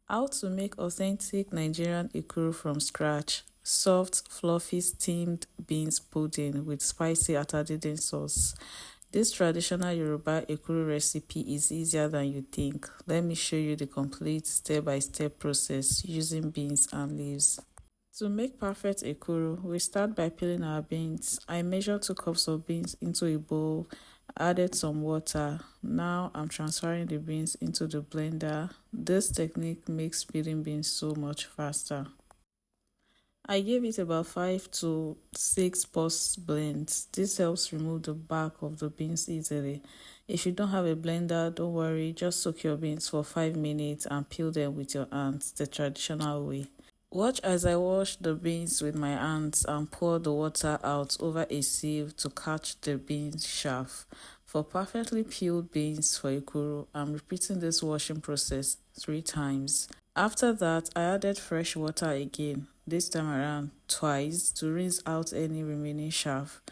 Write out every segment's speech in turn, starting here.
How to make authentic Nigerian Ekuru from scratch. Soft, fluffy steamed beans pudding with spicy atadiden sauce. This traditional Yoruba Ekuru recipe is easier than you think. Let me show you the complete step-by-step process using beans and leaves. To make perfect ekuru, we start by peeling our beans. I measured 2 cups of beans into a bowl, added some water. Now I'm transferring the beans into the blender. This technique makes peeling beans so much faster. I gave it about 5 to 6 pulse blends. This helps remove the back of the beans easily. If you don't have a blender, don't worry, just soak your beans for 5 minutes and peel them with your hands the traditional way. Watch as I wash the beans with my hands and pour the water out over a sieve to catch the beans chaff. For perfectly peeled beans for ekuru, I'm repeating this washing process 3 times. After that, I added fresh water again, this time around twice, to rinse out any remaining chaff.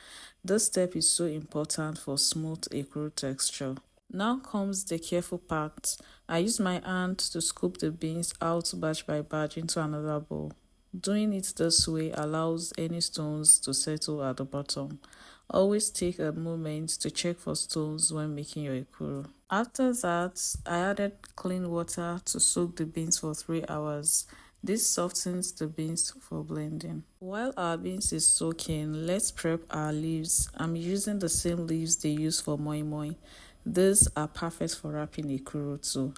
This step is so important for smooth ekuru texture. Now comes the careful part. I use my hand to scoop the beans out batch by batch into another bowl. Doing it this way allows any stones to settle at the bottom. Always take a moment to check for stones when making your ekuru. After that, I added clean water to soak the beans for 3 hours. This softens the beans for blending. While our beans is soaking, let's prep our leaves. I'm using the same leaves they use for moi moi. These are perfect for wrapping ekuru too.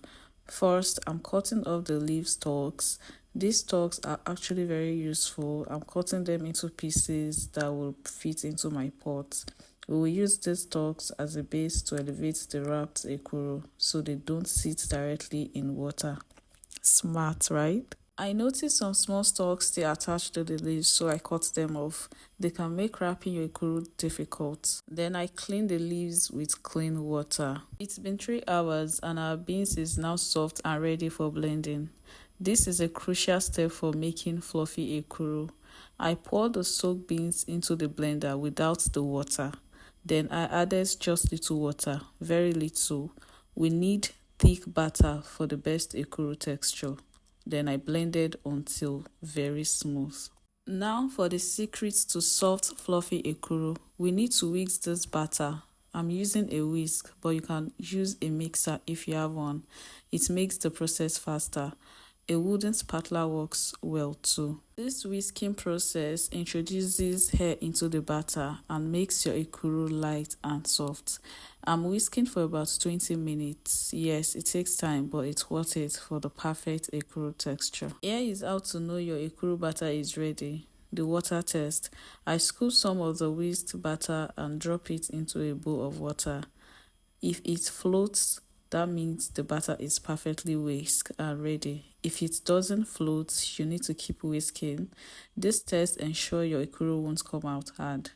First, I'm cutting off the leaf stalks. These stalks are actually very useful. I'm cutting them into pieces that will fit into my pot. We will use these stalks as a base to elevate the wrapped ekuru so they don't sit directly in water. Smart, right? I noticed some small stalks still attached to the leaves, so I cut them off. They can make wrapping your ekuru difficult. Then I clean the leaves with clean water. It's been 3 hours and our beans is now soft and ready for blending. This is a crucial step for making fluffy ekuru. I poured the soaked beans into the blender without the water. Then I added just little water, very little. We need thick batter for the best ekuru texture. Then I blended until very smooth. Now for the secrets to soft fluffy ekuru. We need to whisk this batter. I'm using a whisk, but you can use a mixer if you have one. It makes the process faster. A wooden spatula works well too. This whisking process introduces hair into the batter and makes your ekuru light and soft. I'm whisking for about 20 minutes. Yes, it takes time, but it's worth it for the perfect ekuru texture. Here is how to know your ekuru batter is ready. The water test. I scoop some of the whisked batter and drop it into a bowl of water. If it floats, that means the batter is perfectly whisked and ready. If it doesn't float, you need to keep whisking. This test ensures your ekuru won't come out hard.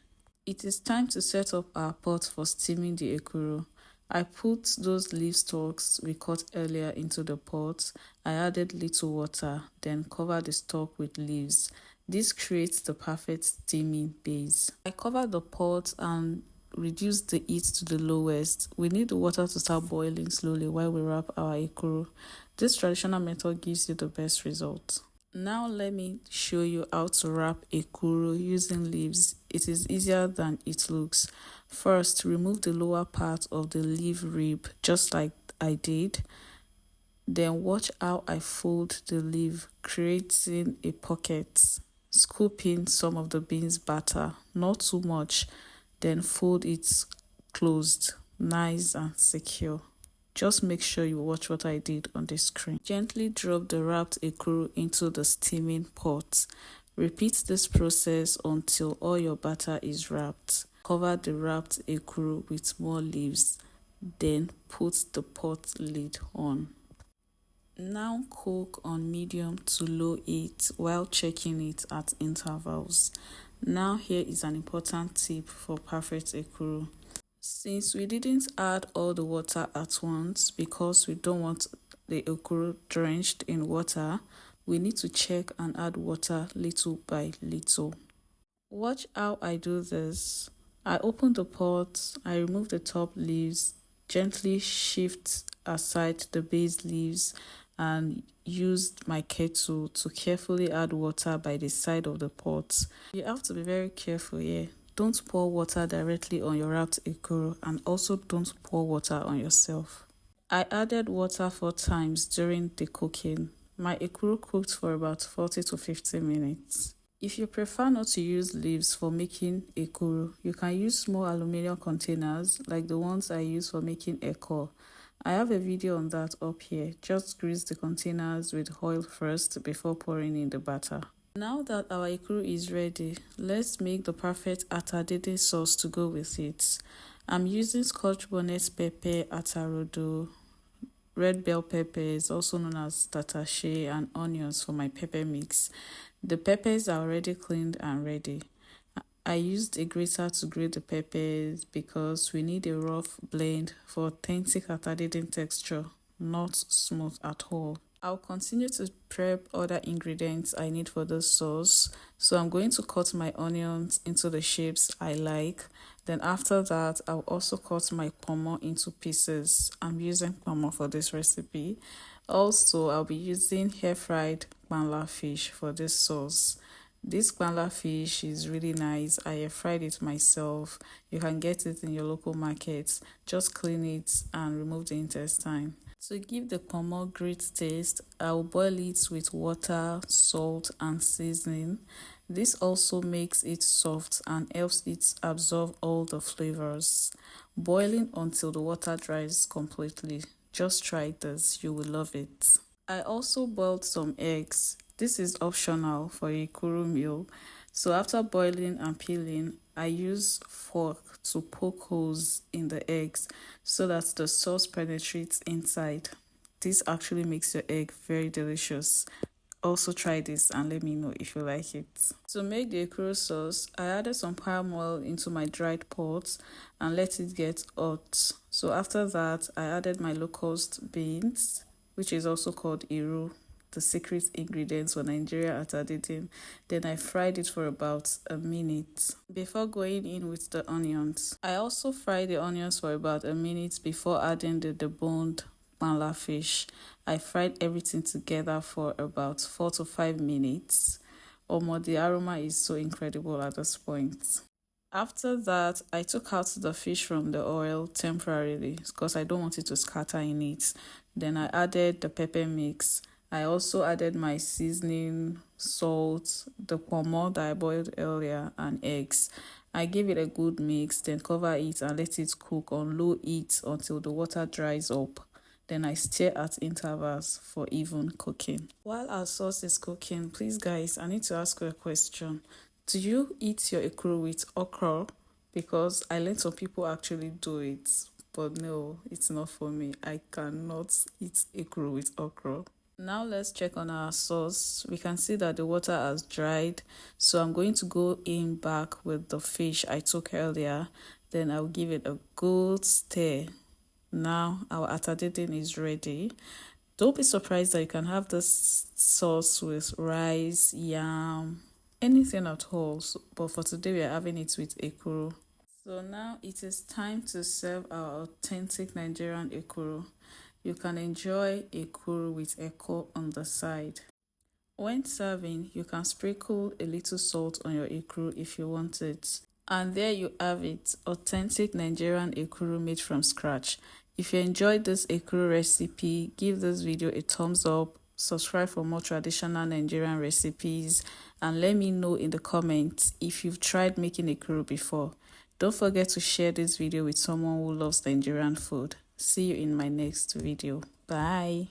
It is time to set up our pot for steaming the ekuru. I put those leaf stalks we cut earlier into the pot. I added little water, then covered the stalk with leaves. This creates the perfect steaming base. I covered the pot and reduce the heat to the lowest. We need the water to start boiling slowly while we wrap our ekuru. This traditional method gives you the best result. Now let me show you how to wrap ekuru using leaves. It is easier than it looks. First, remove the lower part of the leaf rib just like I did. Then watch how I fold the leaf, creating a pocket. Scoop in some of the beans batter, not too much. Then fold it closed, nice and secure. Just make sure you watch what I did on the screen. Gently drop the wrapped ekuru into the steaming pot. Repeat this process until all your batter is wrapped. Cover the wrapped ekuru with more leaves. Then put the pot lid on. Now cook on medium to low heat while checking it at intervals. Now here is an important tip for perfect ekuru. Since we didn't add all the water at once because we don't want the ekuru drenched in water, we need to check and add water little by little. Watch how I do this. I open the pot, I remove the top leaves, gently shift aside the base leaves. and used my kettle to carefully add water by the side of the pot. You have to be very careful here. Don't pour water directly on your wrapped ekuru, and also don't pour water on yourself. I added water 4 times during the cooking. My ekuru cooked for about 40 to 50 minutes. If you prefer not to use leaves for making ekuru, you can use small aluminum containers like the ones I use for making eko. I have a video on that up here. Just grease the containers with oil first before pouring in the batter. Now that our ekuru is ready, let's make the perfect atadede sauce to go with it. I'm using Scotch bonnet pepper, atarodo, red bell peppers, also known as tatashe, and onions for my pepper mix. The peppers are already cleaned and ready. I used a grater to grate the peppers because we need a rough blend for authentic atadede texture, not smooth at all. I'll continue to prep other ingredients I need for this sauce. So I'm going to cut my onions into the shapes I like. Then after that, I'll also cut my kpomo into pieces. I'm using kpomo for this recipe. Also, I'll be using air-fried kpanla fish for this sauce. This kpanla fish is really nice. I air fried it myself. You can get it in your local markets. Just clean it and remove the intestine. To give the kpomo great taste, I will boil it with water, salt, and seasoning. This also makes it soft and helps it absorb all the flavors. Boiling until the water dries completely. Just try this, you will love it. I also boiled some eggs. This is optional for a ekuru meal. So after boiling and peeling, I use fork to poke holes in the eggs so that the sauce penetrates inside. This actually makes your egg very delicious. Also try this and let me know if you like it. To make the ekuru sauce, I added some palm oil into my dried pot and let it get hot. So after that, I added my locust beans, which is also called iru, the secret ingredients for Nigeria atadede. Then I fried it for about a minute before going in with the onions. I also fried the onions for about a minute before adding the deboned kpanla fish. I fried everything together for about 4 to 5 minutes. The aroma is so incredible at this point. After that, I took out the fish from the oil temporarily because I don't want it to scatter in it. Then I added the pepper mix. I also added my seasoning, salt, the kpomo that I boiled earlier, and eggs. I gave it a good mix, then cover it and let it cook on low heat until the water dries up. Then I stir at intervals for even cooking. While our sauce is cooking, please guys, I need to ask you a question. Do you eat your ekuru with okra? Because I learned some people actually do it, but no, it's not for me. I cannot eat ekuru with okra. Now let's check on our sauce. We can see that the water has dried, so I'm going to go in back with the fish I took earlier. Then I'll give it a good stir. Now our atadede is ready. Don't be surprised that you can have this sauce with rice, yam, anything at all. But for today we are having it with ekuru. So now it is time to serve our authentic Nigerian ekuru. You can enjoy ekuru with eko on the side. When serving, you can sprinkle a little salt on your ekuru if you want it. And there you have it, authentic Nigerian ekuru made from scratch. If you enjoyed this ekuru recipe, give this video a thumbs up, subscribe for more traditional Nigerian recipes, and let me know in the comments if you've tried making ekuru before. Don't forget to share this video with someone who loves Nigerian food. See you in my next video. Bye.